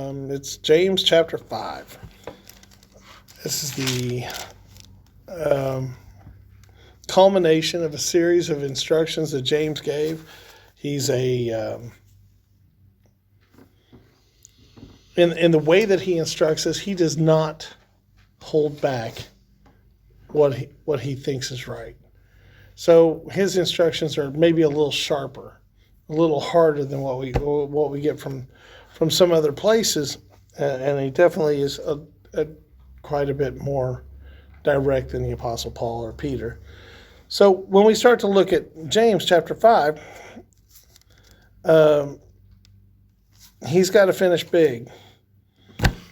It's James chapter 5. This is the culmination of a series of instructions that James gave. He's in the way that he instructs us, he does not hold back what he thinks is right. So his instructions are maybe a little sharper, a little harder than what we get from some other places, and he definitely is quite a bit more direct than the Apostle Paul or Peter. So when we start to look at James chapter 5, he's got to finish big.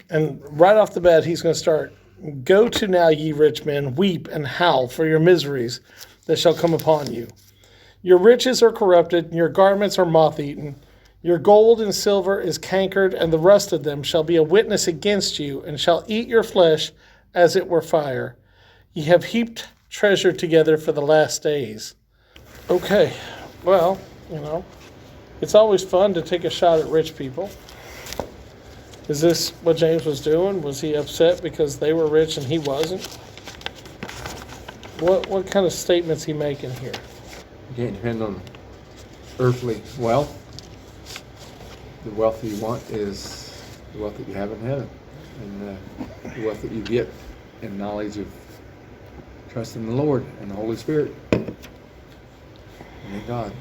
And right off the bat, he's going to start, "Go to now, ye rich men, weep and howl for your miseries that shall come upon you. Your riches are corrupted, and your garments are moth-eaten. Your gold and silver is cankered, and the rust of them shall be a witness against you, and shall eat your flesh as it were fire. Ye have heaped treasure together for the last days." Okay, well, it's always fun to take a shot at rich people. Is this what James was doing? Was he upset because they were rich and he wasn't? What kind of statement's he making here? You can't depend on earthly wealth. The wealth that you want is the wealth that you have in heaven. And the wealth that you get in knowledge of trusting the Lord and the Holy Spirit and in God.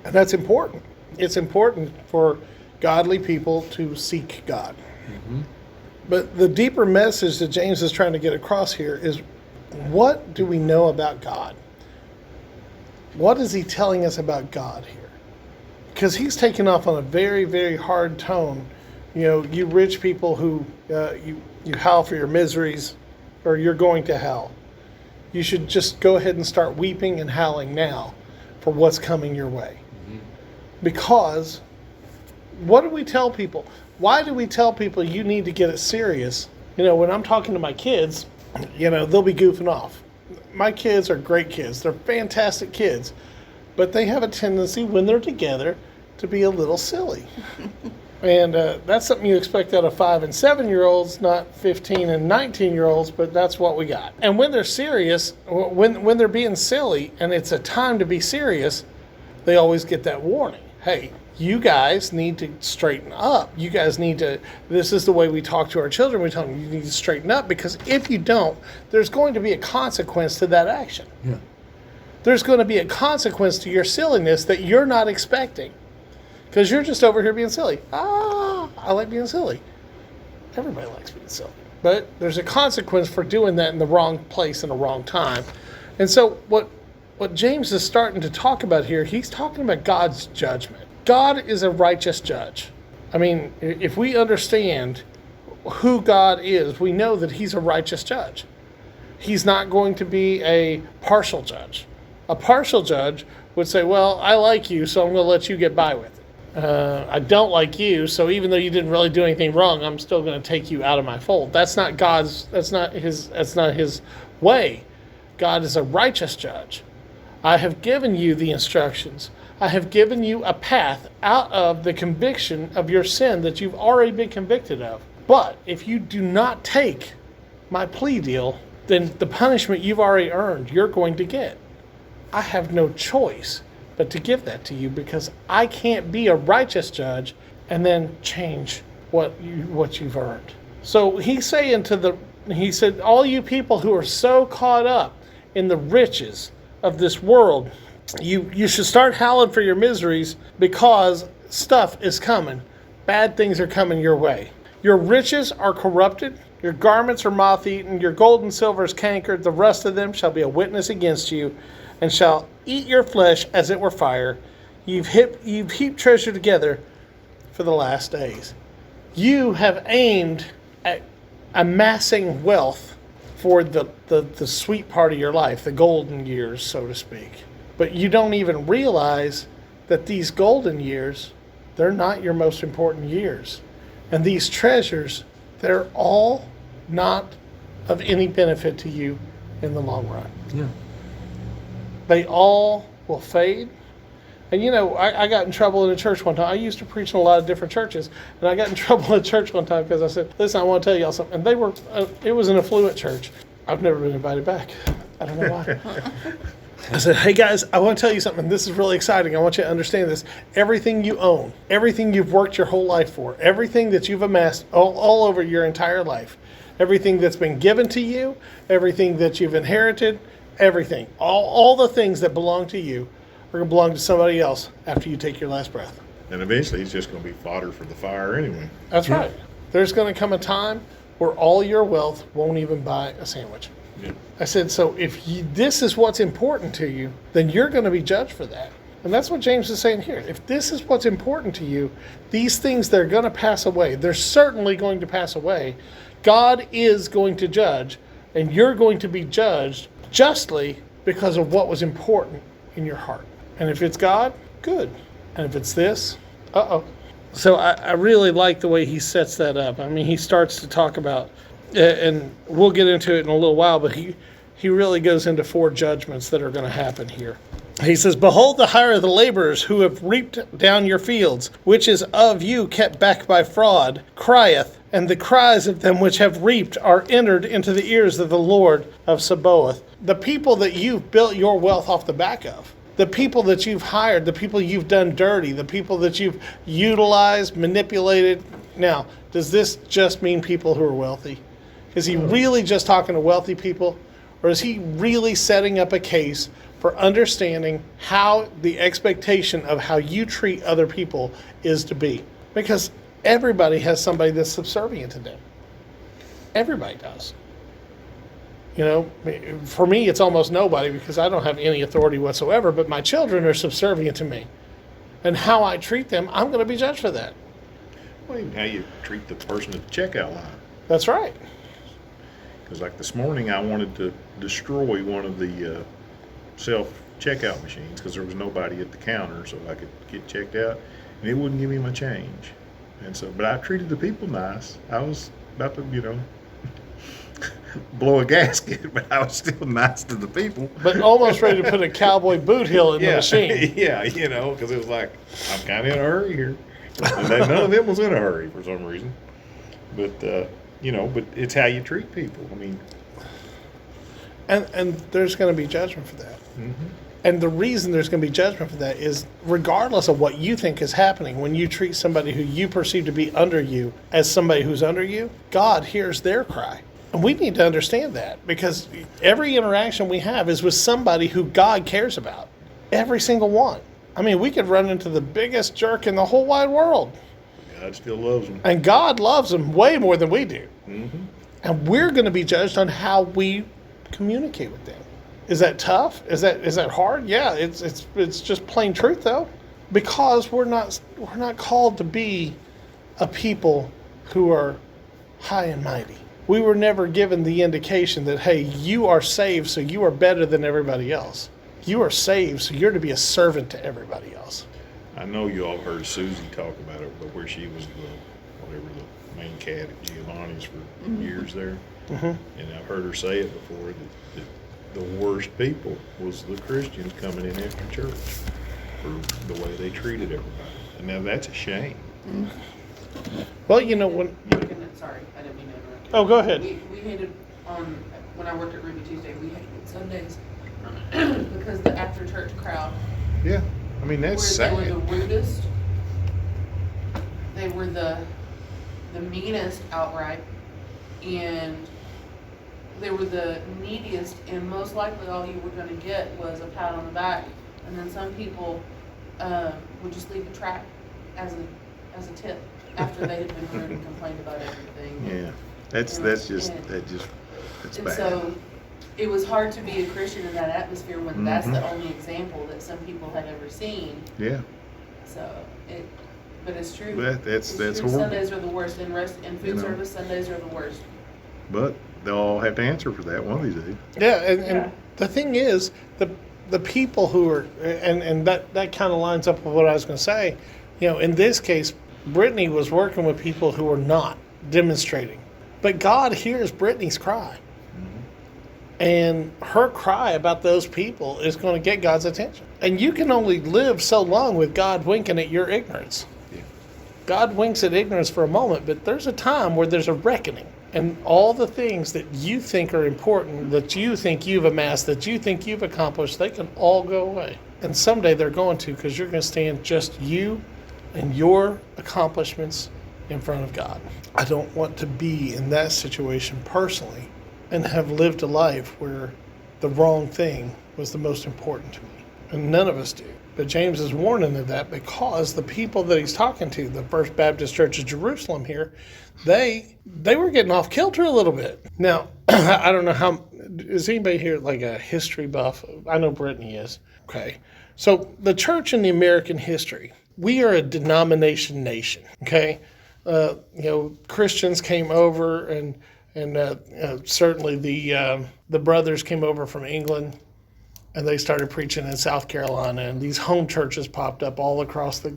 And that's important. It's important for godly people to seek God. Mm-hmm. But the deeper message that James is trying to get across here is, what do we know about God? What is he telling us about God here? Because he's taking off on a very, very hard tone. You rich people who you howl for your miseries, or you're going to hell. You should just go ahead and start weeping and howling now for what's coming your way. Mm-hmm. Because what do we tell people? Why do we tell people you need to get it serious? When I'm talking to my kids, they'll be goofing off. My kids are great kids. They're fantastic kids. But they have a tendency when they're together to be a little silly. And that's something you expect out of 5 and 7-year-olds, not 15 and 19-year-olds, but that's what we got. And when they're serious, when they're being silly and it's a time to be serious, they always get that warning. Hey, you guys need to straighten up. You guys need to, this is the way we talk to our children. We tell them you need to straighten up, because if you don't, there's going to be a consequence to that action. Yeah. There's going to be a consequence to your silliness that you're not expecting. Because you're just over here being silly. I like being silly. Everybody likes being silly. But there's a consequence for doing that in the wrong place and the wrong time. And so what James is starting to talk about here, he's talking about God's judgment. God is a righteous judge. I mean, if we understand who God is, we know that he's a righteous judge. He's not going to be a partial judge. A partial judge would say, well, I like you, so I'm going to let you get by with it. I don't like you, so even though you didn't really do anything wrong, I'm still going to take you out of my fold. That's not his way. God is a righteous judge. I have given you the instructions. I have given you a path out of the conviction of your sin that you've already been convicted of. But if you do not take my plea deal, then the punishment you've already earned, you're going to get. I have no choice but to give that to you, because I can't be a righteous judge and then change what you've earned. So he said, all you people who are so caught up in the riches of this world, you should start howling for your miseries, because stuff is coming. Bad things are coming your way. Your riches are corrupted. Your garments are moth-eaten. Your gold and silver is cankered. The rust of them shall be a witness against you, and shall eat your flesh as it were fire. You've heaped treasure together for the last days. You have aimed at amassing wealth for the sweet part of your life, the golden years, so to speak. But you don't even realize that these golden years, they're not your most important years. And these treasures, they're all not of any benefit to you in the long run. Yeah. They all will fade. And I got in trouble in a church one time. I used to preach in a lot of different churches, and I got in trouble in a church one time because I said, "Listen, I want to tell y'all something." And it was an affluent church. I've never been invited back. I don't know why. I said, "Hey guys, I want to tell you something. This is really exciting. I want you to understand this. Everything you own, everything you've worked your whole life for, everything that you've amassed all over your entire life, everything that's been given to you, everything that you've inherited, everything, all the things that belong to you are going to belong to somebody else after you take your last breath." And eventually it's just going to be fodder for the fire anyway. That's right. There's going to come a time where all your wealth won't even buy a sandwich. Yeah. I said, so if this is what's important to you, then you're going to be judged for that. And that's what James is saying here. If this is what's important to you, these things, they're going to pass away. They're certainly going to pass away. God is going to judge, and you're going to be judged justly because of what was important in your heart. And if it's God, good. And if it's this, uh-oh. So I really like the way he sets that up. I mean, he starts to talk about, and we'll get into it in a little while, but he really goes into 4 judgments that are going to happen here. He says, "Behold, the hire of the laborers who have reaped down your fields, which is of you kept back by fraud, crieth, and the cries of them which have reaped are entered into the ears of the Lord of Sabaoth." The people that you've built your wealth off the back of, the people that you've hired, the people you've done dirty, the people that you've utilized, manipulated. Now, does this just mean people who are wealthy? Is he really just talking to wealthy people? Or is he really setting up a case for understanding how the expectation of how you treat other people is to be? Because everybody has somebody that's subservient to them. Everybody does. For me, it's almost nobody because I don't have any authority whatsoever, but my children are subservient to me. And how I treat them, I'm going to be judged for that. Well, even how you treat the person at the checkout line. That's right. Because like this morning, I wanted to destroy one of the self-checkout machines because there was nobody at the counter so I could get checked out, and it wouldn't give me my change. And so, but I treated the people nice. I was about to, blow a gasket, but I was still nice to the people. But almost ready to put a cowboy boot heel in the machine. Yeah, because it was like, I'm kind of in a hurry here. And none of them was in a hurry for some reason. But, but it's how you treat people. I mean. And there's going to be judgment for that. Mm-hmm. And the reason there's going to be judgment for that is regardless of what you think is happening, when you treat somebody who you perceive to be under you as somebody who's under you, God hears their cry. And we need to understand that because every interaction we have is with somebody who God cares about. Every single one. I mean, we could run into the biggest jerk in the whole wide world. God still loves them. And God loves them way more than we do. Mm-hmm. And we're going to be judged on how we communicate with them. Is that tough? Is that hard? Yeah, it's just plain truth though. Because we're not called to be a people who are high and mighty. We were never given the indication that, hey, you are saved, so you are better than everybody else. You are saved, so you're to be a servant to everybody else. I know you all heard Susie talk about it, but where she was the main cat at Giovanni's for years there. Mm-hmm. And I've heard her say it before that the worst people was the Christians coming in after church for the way they treated everybody. And now that's a shame. Mm-hmm. Well, Sorry, I didn't mean to interrupt. Oh, go ahead. We hated when I worked at Ruby Tuesday, we hated Sundays because the after church crowd. Yeah, I mean that's sad. They were the rudest. They were the meanest outright, and they were the neediest. And most likely, all you were going to get was a pat on the back. And then some people would just leave the track as a tip after they had been rude and complained about everything. Yeah, that's bad. And so it was hard to be a Christian in that atmosphere when that's the only example that some people had ever seen. Yeah. So but it's true. That's true. horrible. Sundays are the worst. In food service, Sundays are the worst. But they'll all have to answer for that one of these days. Yeah, and the thing is, the people who are, and that kind of lines up with what I was going to say. In this case, Brittany was working with people who were not demonstrating. But God hears Brittany's cry. And her cry about those people is going to get God's attention. And you can only live so long with God winking at your ignorance. Yeah. God winks at ignorance for a moment, but there's a time where there's a reckoning. And all the things that you think are important, that you think you've amassed, that you think you've accomplished, they can all go away. And someday they're going to, because you're going to stand just you and your accomplishments in front of God. I don't want to be in that situation personally and have lived a life where the wrong thing was the most important to me. And none of us do. But James is warning of that because the people that he's talking to, the First Baptist Church of Jerusalem here, they were getting off kilter a little bit. Now, I don't know how, is anybody here like a history buff? I know Brittany is. Okay. So the church in the American history, we are a denomination nation. Okay. Christians came over and certainly the brothers came over from England, and they started preaching in South Carolina, and these home churches popped up all across the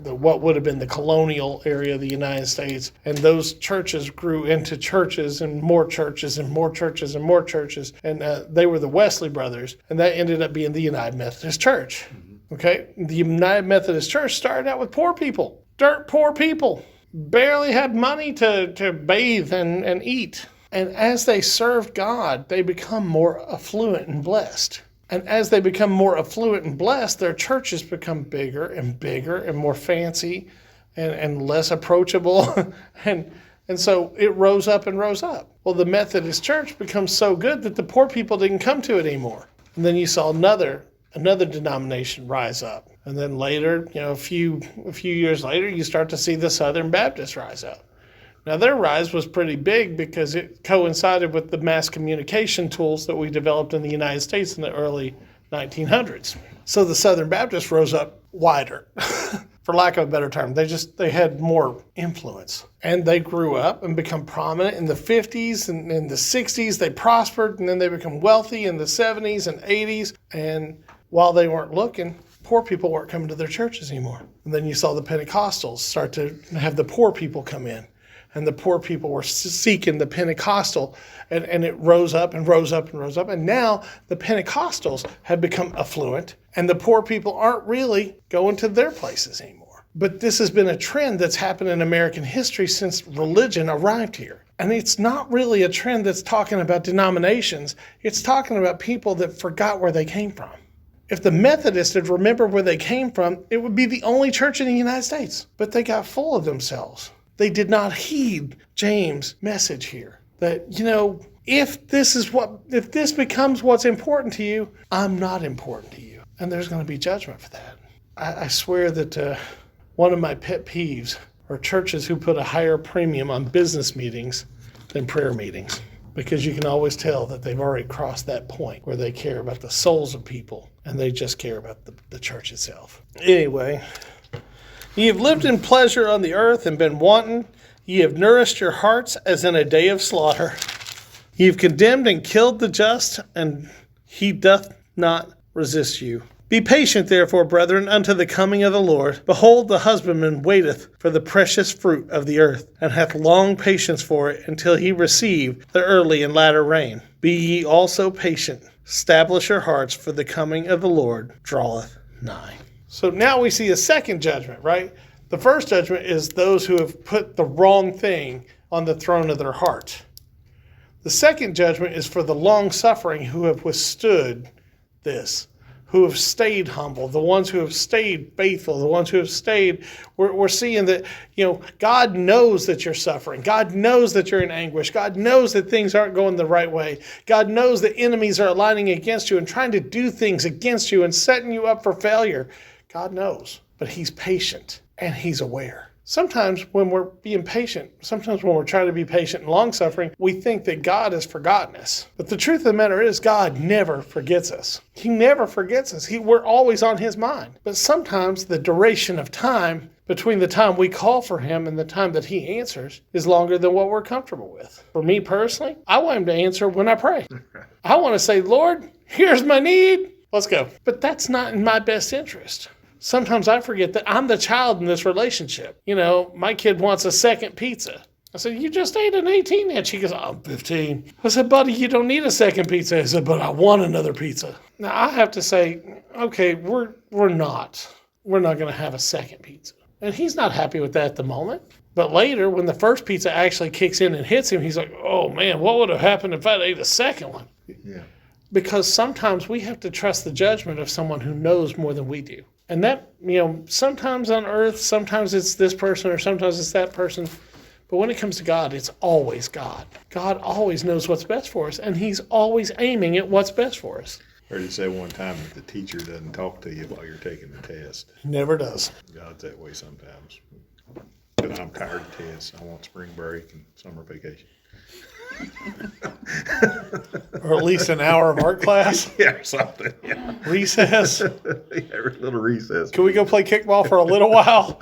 what would have been the colonial area of the United States, and those churches grew into churches and more churches and more churches and more churches, and they were the Wesley brothers, and that ended up being the United Methodist Church. Okay, the United Methodist Church started out with poor people, dirt poor people. Barely had money to bathe and eat. And as they served God, they become more affluent and blessed. And as they become more affluent and blessed, their churches become bigger and more fancy and less approachable. and so it rose up and rose up. Well, the Methodist Church becomes so good that the poor people didn't come to it anymore. And then you saw another denomination rise up. And then later, a few years later, you start to see the Southern Baptists rise up. Now, their rise was pretty big because it coincided with the mass communication tools that we developed in the United States in the early 1900s. So the Southern Baptists rose up wider, for lack of a better term. They had more influence. And they grew up and become prominent in the 50s and in the 60s. They prospered, and then they become wealthy in the 70s and 80s. And while they weren't looking, poor people weren't coming to their churches anymore. And then you saw the Pentecostals start to have the poor people come in. And the poor people were seeking the Pentecostal. And it rose up and rose up and rose up. And now the Pentecostals have become affluent. And the poor people aren't really going to their places anymore. But this has been a trend that's happened in American history since religion arrived here. And it's not really a trend that's talking about denominations. It's talking about people that forgot where they came from. If the Methodists had remembered where they came from, it would be the only church in the United States. But they got full of themselves. They did not heed James' message here. That, if this becomes what's important to you, I'm not important to you. And there's going to be judgment for that. I swear that one of my pet peeves are churches who put a higher premium on business meetings than prayer meetings. Because you can always tell that they've already crossed that point where they care about the souls of people and they just care about the church itself. Anyway, ye have lived in pleasure on the earth and been wanton. Ye have nourished your hearts as in a day of slaughter. Ye have condemned and killed the just, and he doth not resist you. Be patient, therefore, brethren, unto the coming of the Lord. Behold, the husbandman waiteth for the precious fruit of the earth, and hath long patience for it, until he receive the early and latter rain. Be ye also patient. Establish your hearts, for the coming of the Lord draweth nigh. So now we see a second judgment, right? The first judgment is those who have put the wrong thing on the throne of their heart. The second judgment is for the long-suffering who have withstood this, who have stayed humble, the ones who have stayed faithful, the ones who have stayed. We're seeing that, God knows that you're suffering. God knows that you're in anguish. God knows that things aren't going the right way. God knows that enemies are aligning against you and trying to do things against you and setting you up for failure. God knows, but he's patient and he's aware. Sometimes when we're being patient, sometimes when we're trying to be patient and long-suffering, we think that God has forgotten us. But the truth of the matter is God never forgets us. He never forgets us. We're always on his mind. But sometimes the duration of time between the time we call for him and the time that he answers is longer than what we're comfortable with. For me personally, I want him to answer when I pray. I want to say, Lord, here's my need. Let's go. But that's not in my best interest. Sometimes I forget that I'm the child in this relationship. My kid wants a second pizza. I said, you just ate an 18-inch. He goes, I'm 15. I said, buddy, you don't need a second pizza. He said, but I want another pizza. Now, I have to say, okay, we're not. We're not going to have a second pizza. And he's not happy with that at the moment. But later, when the first pizza actually kicks in and hits him, he's like, oh, man, what would have happened if I'd ate a second one? Yeah. Because sometimes we have to trust the judgment of someone who knows more than we do. And that, sometimes on earth, sometimes it's this person or sometimes it's that person. But when it comes to God, it's always God. God always knows what's best for us, and he's always aiming at what's best for us. I heard you say one time that the teacher doesn't talk to you while you're taking the test. He never does. God's that way sometimes. But I'm tired of tests. I want spring break and summer vacation. Or at least an hour of art class. Yeah, or something. Yeah. Recess. Yeah, every little recess. Can we go play kickball for a little while?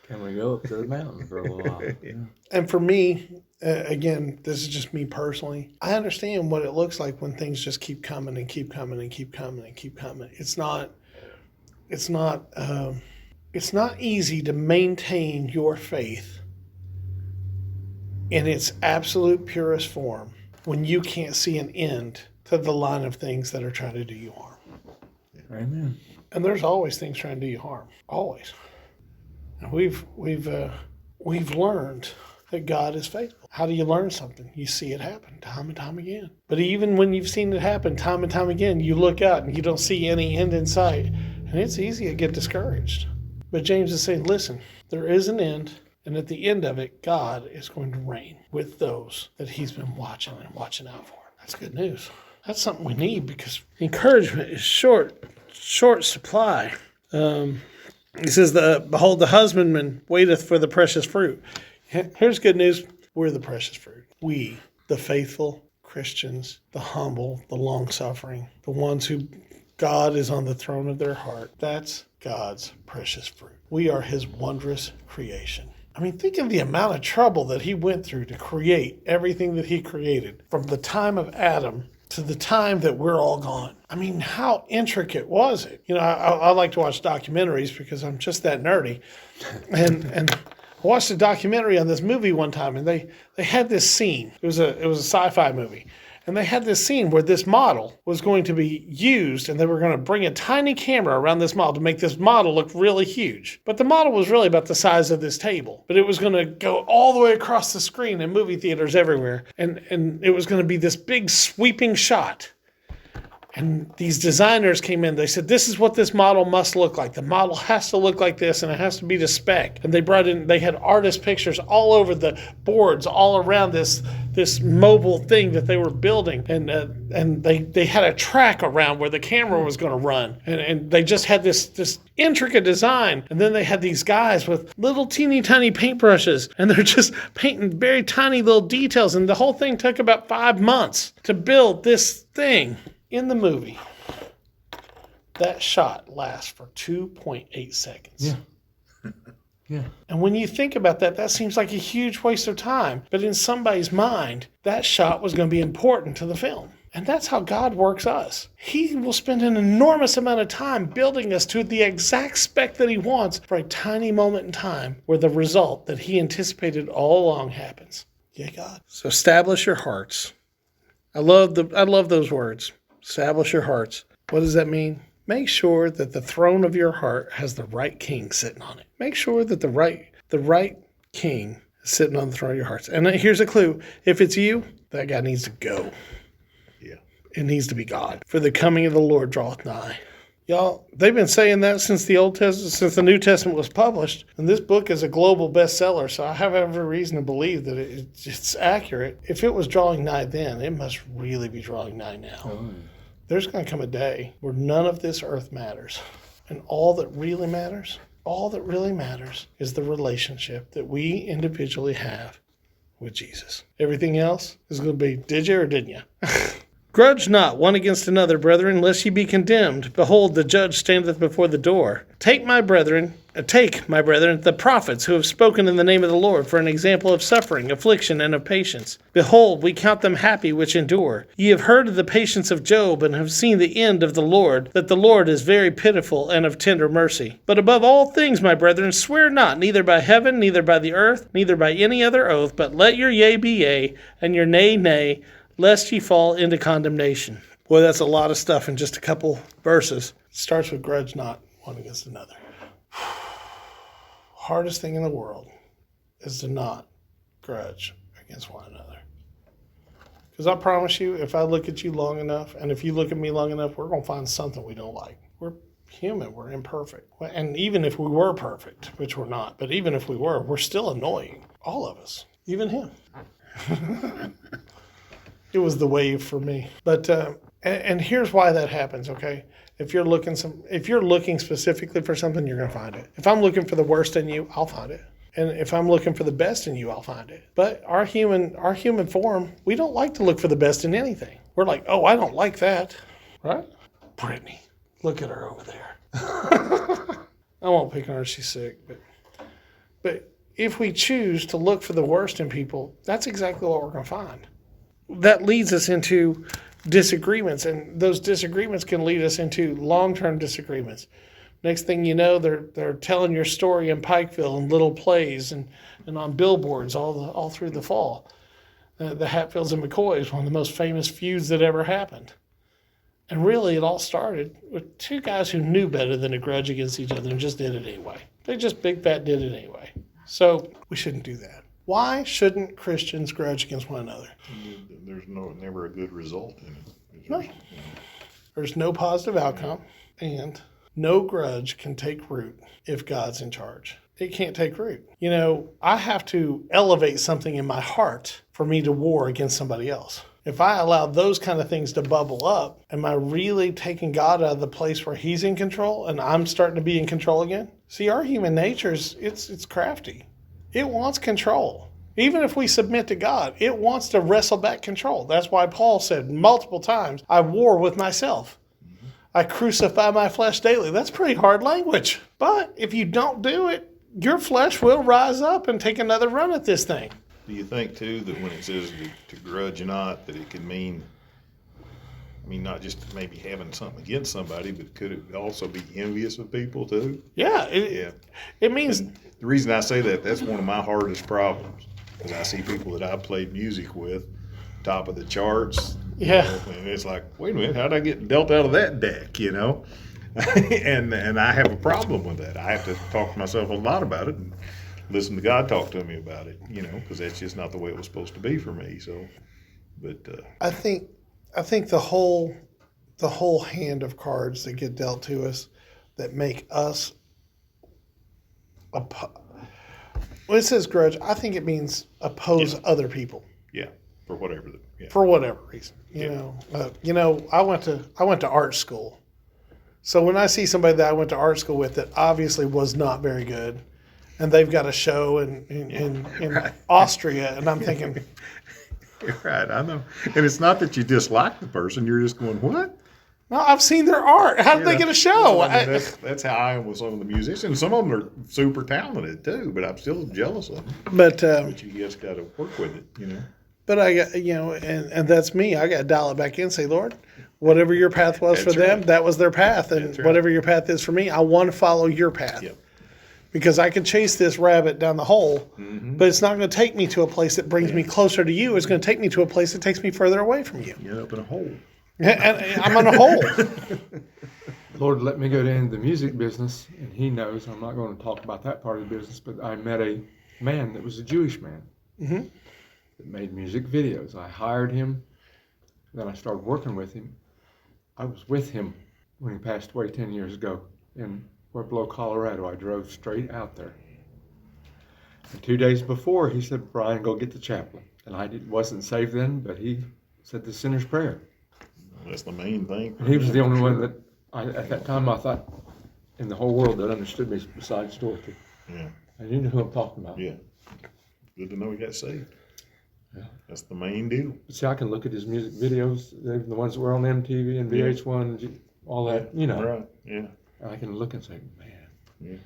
Can we go up to the mountain for a little while? Yeah. And for me, again, this is just me personally. I understand what it looks like when things just keep coming and keep coming and keep coming and keep coming. It's not easy to maintain your faith in its absolute purest form when you can't see an end to the line of things that are trying to do you harm. Amen. And there's always things trying to do you harm. Always. And we've learned that God is faithful. How do you learn something? You see it happen time and time again. But even when you've seen it happen time and time again, you look out and you don't see any end in sight. And it's easy to get discouraged. But James is saying, listen, there is an end. And at the end of it, God is going to reign with those that he's been watching and watching out for. That's good news. That's something we need because encouragement is short supply. He says, behold, the husbandman waiteth for the precious fruit. Here's good news. We're the precious fruit. We, the faithful Christians, the humble, the long-suffering, the ones who God is on the throne of their heart. That's God's precious fruit. We are his wondrous creation. I mean, think of the amount of trouble that he went through to create everything that he created from the time of Adam to the time that we're all gone. I mean, how intricate was it? I like to watch documentaries because I'm just that nerdy. And I watched a documentary on this movie one time, and they had this scene. It was a sci-fi movie. And they had this scene where this model was going to be used, and they were going to bring a tiny camera around this model to make this model look really huge. But the model was really about the size of this table. But it was going to go all the way across the screen in movie theaters everywhere. And it was going to be this big sweeping shot. And these designers came in. They said, this is what this model must look like. The model has to look like this, and it has to be to spec. And they had artist pictures all over the boards, all around this mobile thing that they were building. And they had a track around where the camera was going to run. And they just had this intricate design. And then they had these guys with little teeny tiny paintbrushes. And they're just painting very tiny little details. And the whole thing took about 5 months to build this thing. In the movie, that shot lasts for 2.8 seconds. Yeah. Yeah. And when you think about that, that seems like a huge waste of time. But in somebody's mind, that shot was going to be important to the film. And that's how God works us. He will spend an enormous amount of time building us to the exact spec that he wants for a tiny moment in time where the result that he anticipated all along happens. Yeah, God. So establish your hearts. I love those words. Establish your hearts. What does that mean? Make sure that the throne of your heart has the right king sitting on it. Make sure that the right king is sitting on the throne of your hearts. And here's a clue. If it's you, that guy needs to go. Yeah. It needs to be God. For the coming of the Lord draweth nigh. Y'all, they've been saying that since the New Testament was published. And this book is a global bestseller, so I have every reason to believe that it's accurate. If it was drawing nigh then, it must really be drawing nigh now. Oh. There's going to come a day where none of this earth matters. And all that really matters is the relationship that we individually have with Jesus. Everything else is going to be, did you or didn't you? Grudge not one against another, brethren, lest ye be condemned. Behold, the judge standeth before the door. Take my brethren, Take, my brethren, the prophets who have spoken in the name of the Lord for an example of suffering, affliction, and of patience. Behold, we count them happy which endure. Ye have heard of the patience of Job, and have seen the end of the Lord, that the Lord is very pitiful and of tender mercy. But above all things, my brethren, swear not, neither by heaven, neither by the earth, neither by any other oath, but let your yea be yea, and your nay nay, lest ye fall into condemnation. Boy, that's a lot of stuff in just a couple verses. It starts with grudge not one against another. Hardest thing in the world is to not grudge against one another. Because I promise you, if I look at you long enough, and if you look at me long enough, we're going to find something we don't like. We're human. We're imperfect. And even if we were perfect, which we're not, but even if we were, we're still annoying. All of us. Even him. It was the wave for me. But and here's why that happens, okay? If you're looking specifically for something, you're going to find it. If I'm looking for the worst in you, I'll find it. And if I'm looking for the best in you, I'll find it. But our human form, we don't like to look for the best in anything. We're like, oh, I don't like that. Right? Brittany, look at her over there. I won't pick on her, she's sick. But if we choose to look for the worst in people, that's exactly what we're going to find. That leads us into disagreements, and those disagreements can lead us into long-term disagreements. Next thing you know, they're telling your story in Pikeville and little plays and on billboards all through the fall. The Hatfields and McCoys, one of the most famous feuds that ever happened. And really, it all started with two guys who knew better than to grudge against each other and just did it anyway. They just big fat did it anyway. So we shouldn't do that. Why shouldn't Christians grudge against one another? There's never a good result in it. No. There's no positive outcome, and no grudge can take root if God's in charge. It can't take root. You know, I have to elevate something in my heart for me to war against somebody else. If I allow those kind of things to bubble up, am I really taking God out of the place where he's in control and I'm starting to be in control again? See, our human nature it's crafty. It wants control. Even if we submit to God, it wants to wrestle back control. That's why Paul said multiple times, I war with myself. I crucify my flesh daily. That's pretty hard language. But if you don't do it, your flesh will rise up and take another run at this thing. Do you think, too, that when it says to grudge not, that it could mean, not just maybe having something against somebody, but could it also be envious of people, too? Yeah. It means... And the reason I say that's one of my hardest problems, because I see people that I played music with, top of the charts. Yeah. And it's like, wait a minute, how'd I get dealt out of that deck, and I have a problem with that. I have to talk to myself a lot about it and listen to God talk to me about it, because that's just not the way it was supposed to be for me. So, but I think the whole hand of cards that get dealt to us that make us when it says grudge, I think it means oppose other people. Yeah, for whatever. For whatever reason, I went to art school, so when I see somebody that I went to art school with that obviously was not very good, and they've got a show in Right. Austria, and I'm thinking, right, I know, and it's not that you dislike the person; you're just going, what? no, I've seen their art. How did they get a show? Well, that's how I am with some of the musicians. Some of them are super talented too, but I'm still jealous of them. But you just got to work with it, But I got, and that's me. I got to dial it back in and say, Lord, whatever your path was That's for them, right. that was their path. And That's right. whatever your path is for me, I want to follow your path. Yep. Because I can chase this rabbit down the hole, Mm-hmm. but it's not going to take me to a place that brings me closer to you. It's going to take me to a place that takes me further away from you. You end up in a hole. And I'm on a hole. Lord let me go into the music business, and he knows I'm not going to talk about that part of the business, but I met a man that was a Jewish man that made music videos. I hired him, then I started working with him. I was with him when he passed away 10 years ago in Pueblo, Colorado. I drove straight out there. And 2 days before, he said, Brian, go get the chaplain. And I wasn't saved then, but he said the sinner's prayer. That's the main thing. And he was the only one that, at that time, I thought, in the whole world that understood me besides Dorothy. Yeah. And you know who I'm talking about. Yeah. Good to know he got saved. Yeah. That's the main deal. See, I can look at his music videos, even the ones that were on MTV and VH1, all that, Right. Yeah. And I can look and say, man. Yeah.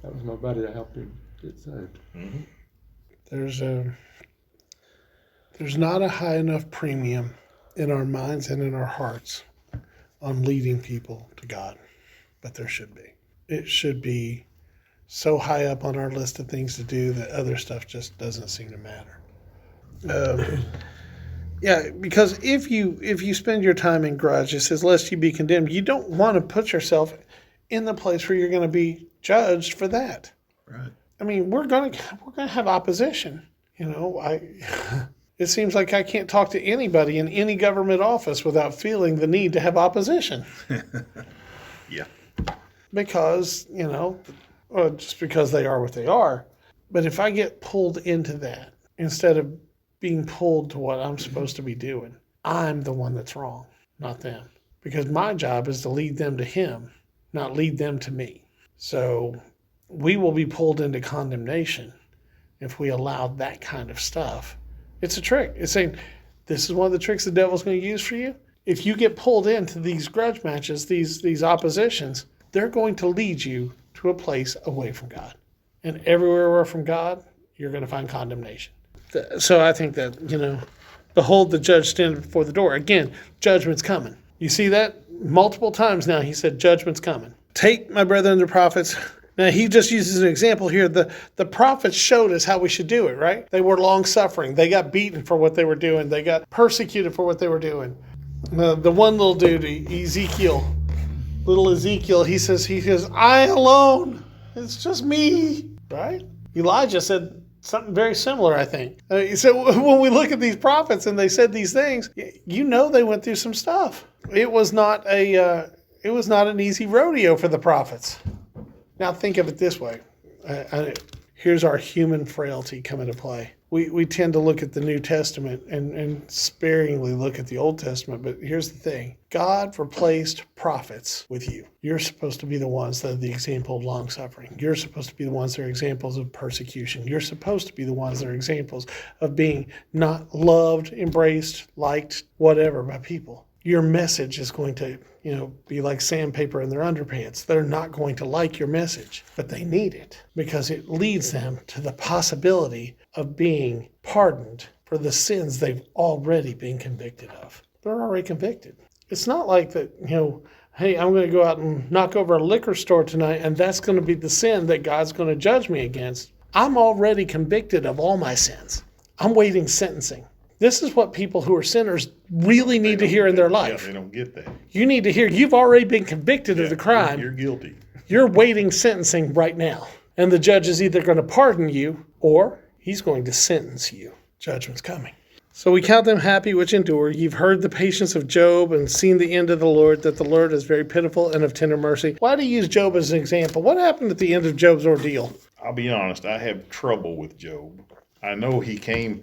That was my buddy that helped him get saved. Mm-hmm. There's not a high enough premium in our minds and in our hearts on leading people to God, but there should be. It should be so high up on our list of things to do that other stuff just doesn't seem to matter. Yeah, because if you spend your time in grudge, it says, lest you be condemned, you don't want to put yourself in the place where you're going to be judged for that. Right. I mean, we're gonna have opposition. It seems like I can't talk to anybody in any government office without feeling the need to have opposition. Yeah. Because, just because they are what they are. But if I get pulled into that instead of being pulled to what I'm supposed to be doing, I'm the one that's wrong, not them. Because my job is to lead them to Him, not lead them to me. So we will be pulled into condemnation if we allow that kind of stuff. It's a trick. It's saying, this is one of the tricks the devil's going to use for you. If you get pulled into these grudge matches, these oppositions, they're going to lead you to a place away from God. And everywhere away from God, you're going to find condemnation. So I think that, behold, the judge standing before the door. Again, judgment's coming. You see that? Multiple times now he said, judgment's coming. Take, my brethren, the prophets. Now, he just uses an example here. The prophets showed us how we should do it, right? They were long-suffering. They got beaten for what they were doing. They got persecuted for what they were doing. The one little dude, little Ezekiel, he says, I alone. It's just me, right? Elijah said something very similar, I think. So when we look at these prophets and they said these things, they went through some stuff. It was not an easy rodeo for the prophets. Now think of it this way. Here's our human frailty come into play. We tend to look at the New Testament and sparingly look at the Old Testament, but here's the thing. God replaced prophets with you. You're supposed to be the ones that are the example of long-suffering. You're supposed to be the ones that are examples of persecution. You're supposed to be the ones that are examples of being not loved, embraced, liked, whatever by people. Your message is going to, be like sandpaper in their underpants. They're not going to like your message, but they need it because it leads them to the possibility of being pardoned for the sins they've already been convicted of. They're already convicted. It's not like that, hey, I'm going to go out and knock over a liquor store tonight and that's going to be the sin that God's going to judge me against. I'm already convicted of all my sins. I'm waiting sentencing. This is what people who are sinners really need to hear in their life. Yeah, they don't get that. You need to hear, you've already been convicted of the crime. You're guilty. You're waiting sentencing right now. And the judge is either going to pardon you or he's going to sentence you. Judgment's coming. So we count them happy which endure. You've heard the patience of Job and seen the end of the Lord, that the Lord is very pitiful and of tender mercy. Why do you use Job as an example? What happened at the end of Job's ordeal? I'll be honest, I have trouble with Job. I know he came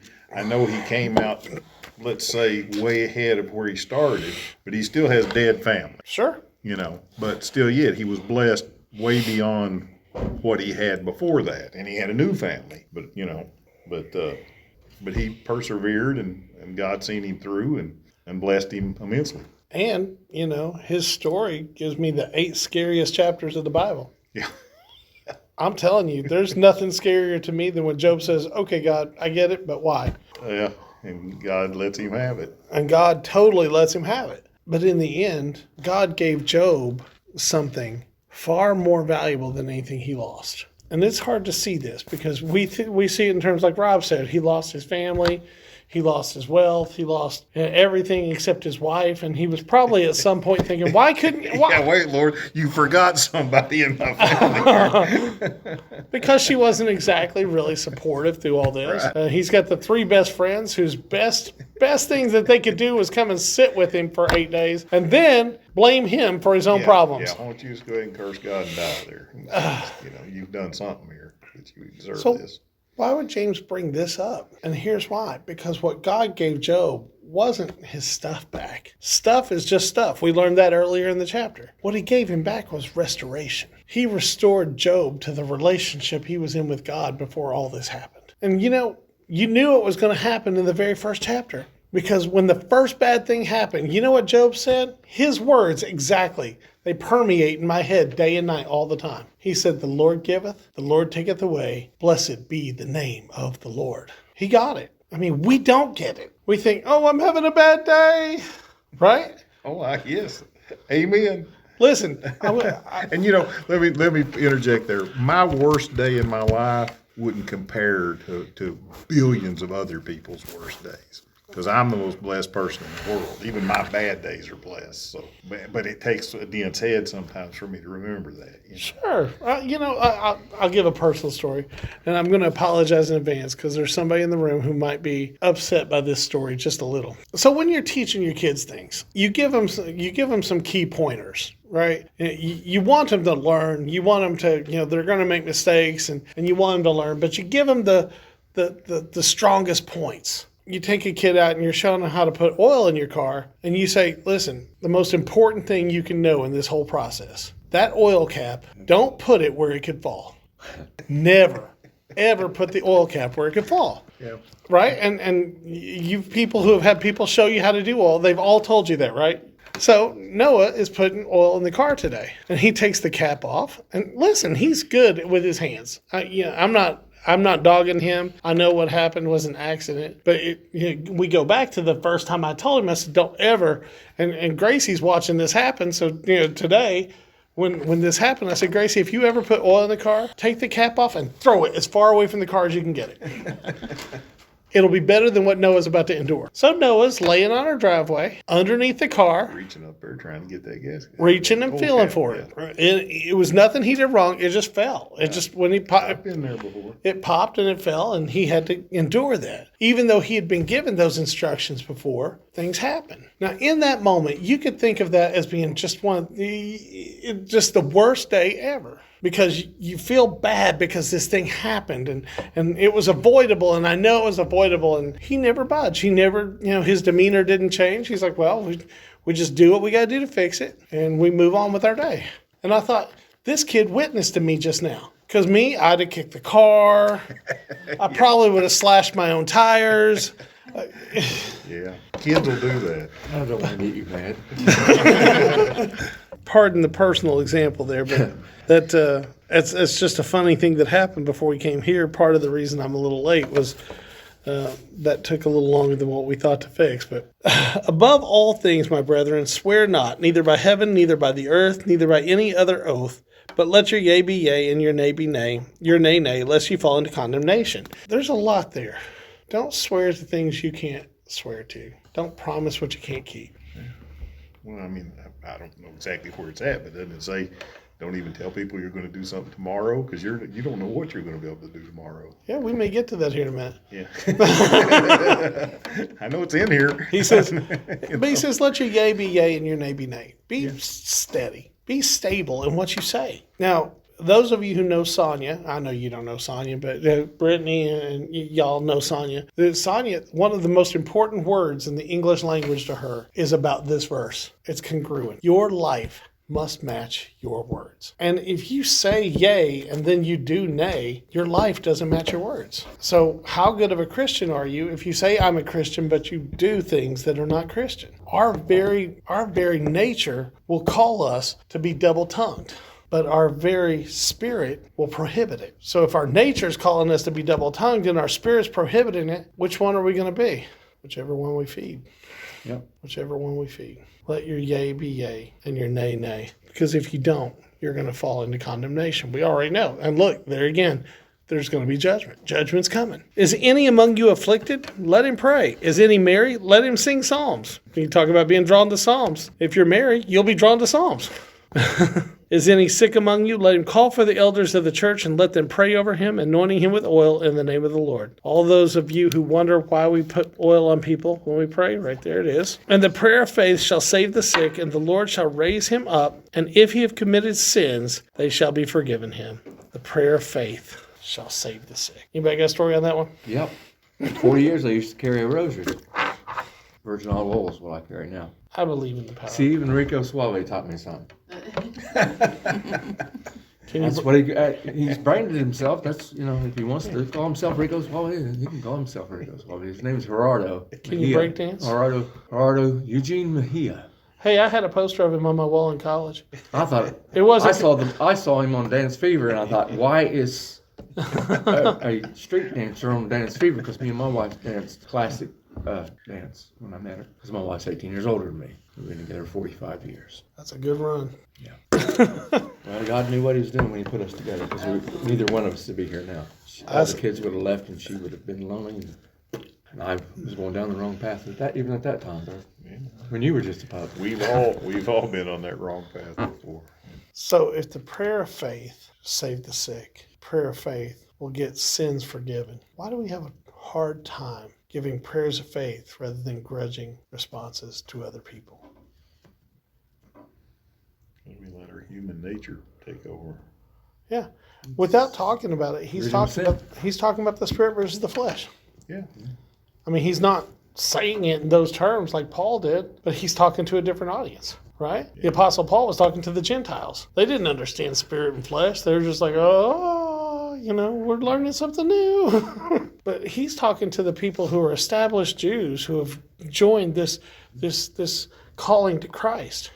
out, let's say, way ahead of where he started, but he still has dead family. Sure. But still yet, he was blessed way beyond what he had before that. And he had a new family, but he persevered and God seen him through and blessed him immensely. And, his story gives me the 8 scariest chapters of the Bible. Yeah. I'm telling you, there's nothing scarier to me than when Job says, okay, God, I get it, but why? Yeah, and God lets him have it. And God totally lets him have it. But in the end, God gave Job something far more valuable than anything he lost. And it's hard to see this because we see it in terms like Rob said. He lost his family. He lost his wealth. He lost everything except his wife. And he was probably at some point thinking, why? Yeah, wait, Lord, you forgot somebody in my family. Because she wasn't exactly really supportive through all this. Right. He's got the 3 best friends whose best things that they could do was come and sit with him for 8 days and then blame him for his own problems. Yeah, why don't you just go ahead and curse God and die there? You've done something here that you deserve this. Why would James bring this up? And here's why. Because what God gave Job wasn't his stuff back. Stuff is just stuff. We learned that earlier in the chapter. What he gave him back was restoration. He restored Job to the relationship he was in with God before all this happened. And you knew it was going to happen in the very first chapter. Because when the first bad thing happened, you know what Job said? His words exactly. They permeate in my head day and night all the time. He said, the Lord giveth, the Lord taketh away. Blessed be the name of the Lord. He got it. I mean, we don't get it. We think, oh, I'm having a bad day. Right? Oh, yes. Amen. Listen. And let me interject there. My worst day in my life wouldn't compare to billions of other people's worst days. Because I'm the most blessed person in the world. Even my bad days are blessed. So, but it takes a dense head sometimes for me to remember that. Sure. I'll give a personal story. And I'm going to apologize in advance because there's somebody in the room who might be upset by this story just a little. So when you're teaching your kids things, you give them some key pointers. Right? You want them to learn. You want them to, they're going to make mistakes and you want them to learn. But you give them the strongest points. You take a kid out and you're showing them how to put oil in your car and you say, listen, the most important thing you can know in this whole process, that oil cap, don't put it where it could fall. Never, ever put the oil cap where it could fall. Yeah. Right? And you people who have had people show you how to do oil, they've all told you that, right? So Noah is putting oil in the car today and he takes the cap off and listen, he's good with his hands. I'm not dogging him. I know what happened was an accident. But we go back to the first time I told him, I said, don't ever. And Gracie's watching this happen. So, today, when this happened, I said, Gracie, if you ever put oil in the car, take the cap off and throw it as far away from the car as you can get it. It'll be better than what Noah's about to endure. So Noah's laying on our driveway, underneath the car. Reaching up there trying to get that gas. Reaching and feeling for it. It was nothing he did wrong. It just fell. It just, when he popped. I've been there before. It popped and it fell, and he had to endure that. Even though he had been given those instructions before, things happen. Now, in that moment, you could think of that as being just just the worst day ever. Because you feel bad because this thing happened and it was avoidable, and I know it was avoidable, and he never budged. He never, his demeanor didn't change. He's like, well, we just do what we got to do to fix it, and we move on with our day. And I thought, this kid witnessed to me just now. Because me, I'd have kicked the car. I probably would have slashed my own tires. Yeah, kids will do that. I don't want to get you mad. Pardon the personal example there, but it's just a funny thing that happened before we came here. Part of the reason I'm a little late was that took a little longer than what we thought to fix. But above all things, my brethren, swear not, neither by heaven, neither by the earth, neither by any other oath, but let your yea be yea and your nay be nay, your nay nay, lest you fall into condemnation. There's a lot there. Don't swear to things you can't swear to. Don't promise what you can't keep. Well, I mean, I don't know exactly where it's at, but doesn't it say, don't even tell people you're going to do something tomorrow? Because you don't know what you're going to be able to do tomorrow. Yeah, we may get to that here in a minute. Yeah. I know it's in here. He says, but he says, let your yea be yea and your nay be nay. Be steady. Be stable in what you say. Now, those of you who know Sonia, I know you don't know Sonia, but Brittany and y'all know Sonia. Sonia, one of the most important words in the English language to her is about this verse. It's congruent. Your life must match your words. And if you say yay and then you do nay, your life doesn't match your words. So how good of a Christian are you if you say I'm a Christian, but you do things that are not Christian? Our very nature will call us to be double-tongued. But our very spirit will prohibit it. So if our nature is calling us to be double-tongued and our spirit's prohibiting it, which one are we going to be? Whichever one we feed. Yep. Whichever one we feed. Let your yea be yea and your nay, nay. Because if you don't, you're going to fall into condemnation. We already know. And look, there again, there's going to be judgment. Judgment's coming. Is any among you afflicted? Let him pray. Is any merry? Let him sing psalms. You talk about being drawn to psalms. If you're merry, you'll be drawn to psalms. Is any sick among you? Let him call for the elders of the church and let them pray over him, anointing him with oil in the name of the Lord. All those of you who wonder why we put oil on people when we pray, right there it is. And the prayer of faith shall save the sick, and the Lord shall raise him up. And if he have committed sins, they shall be forgiven him. The prayer of faith shall save the sick. Anybody got a story on that one? Yep. For 40 years I used to carry a rosary. Virgin olive oil is what I carry now. I believe in the power. See, even Rico Suave taught me something. That's what he's branded himself. That's, if he wants to call himself Rico's Suave, he can call himself Rico Suave. His name is Gerardo. Can you break dance? Gerardo Eugene Mejia. Hey, I had a poster of him on my wall in college. I thought It wasn't. I saw him on Dance Fever, and I thought, why is a street dancer on Dance Fever? Because me and my wife danced classic dance when I met her. Because my wife's 18 years older than me. We've been together 45 years. That's a good run. Yeah. Well, God knew what he was doing when he put us together, because neither one of us would be here now. All the kids would have left, and she would have been lonely, and I was going down the wrong path even at that time, bro. Yeah. When you were just a pup. We've all been on that wrong path before. So if the prayer of faith saved the sick, prayer of faith will get sins forgiven. Why do we have a hard time giving prayers of faith rather than grudging responses to other people? We let our human nature take over. Yeah. Without talking about it, he's talking about the spirit versus the flesh. Yeah. I mean, he's not saying it in those terms like Paul did, but he's talking to a different audience, right? Yeah. The Apostle Paul was talking to the Gentiles. They didn't understand spirit and flesh. They were just like, we're learning something new. But he's talking to the people who are established Jews who have joined this calling to Christ.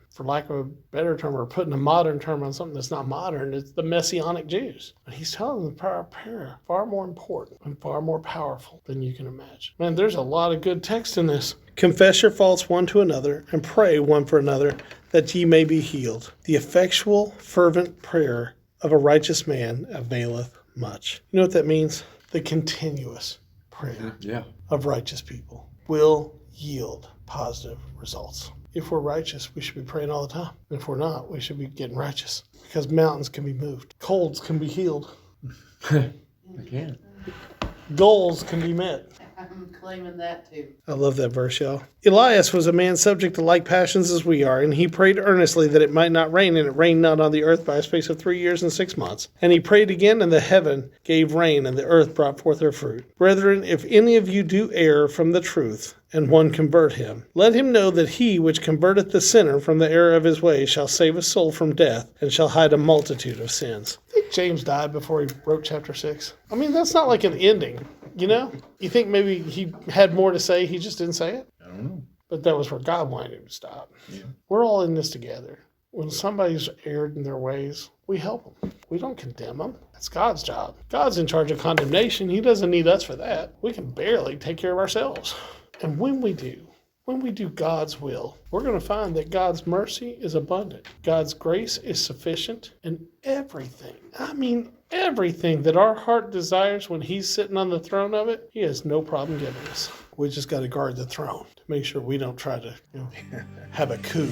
For lack of a better term, or putting a modern term on something that's not modern, it's the Messianic Jews. And he's telling them the power of prayer, far more important and far more powerful than you can imagine. Man, there's a lot of good text in this. Confess your faults one to another and pray one for another that ye may be healed. The effectual, fervent prayer of a righteous man availeth much. You know what that means? The continuous prayer of righteous people will yield positive results. If we're righteous, we should be praying all the time. If we're not, we should be getting righteous. Because mountains can be moved. Colds can be healed. They can. Goals can be met. I'm claiming that too. I love that verse, y'all. Elias was a man subject to like passions as we are, and he prayed earnestly that it might not rain, and it rained not on the earth by a space of 3 years and 6 months. And he prayed again, and the heaven gave rain, and the earth brought forth her fruit. Brethren, if any of you do err from the truth, and one convert him, let him know that he which converteth the sinner from the error of his ways shall save a soul from death, and shall hide a multitude of sins. I think James died before he wrote chapter 6. I mean, that's not like an ending. You think maybe he had more to say, he just didn't say it? I don't know. But that was where God wanted him to stop. Yeah. We're all in this together. When somebody's erred in their ways, we help them. We don't condemn them. That's God's job. God's in charge of condemnation. He doesn't need us for that. We can barely take care of ourselves. And when we do God's will, we're going to find that God's mercy is abundant. God's grace is sufficient, and everything that our heart desires when he's sitting on the throne of it, he has no problem giving us. We just got to guard the throne to make sure we don't try to have a coup.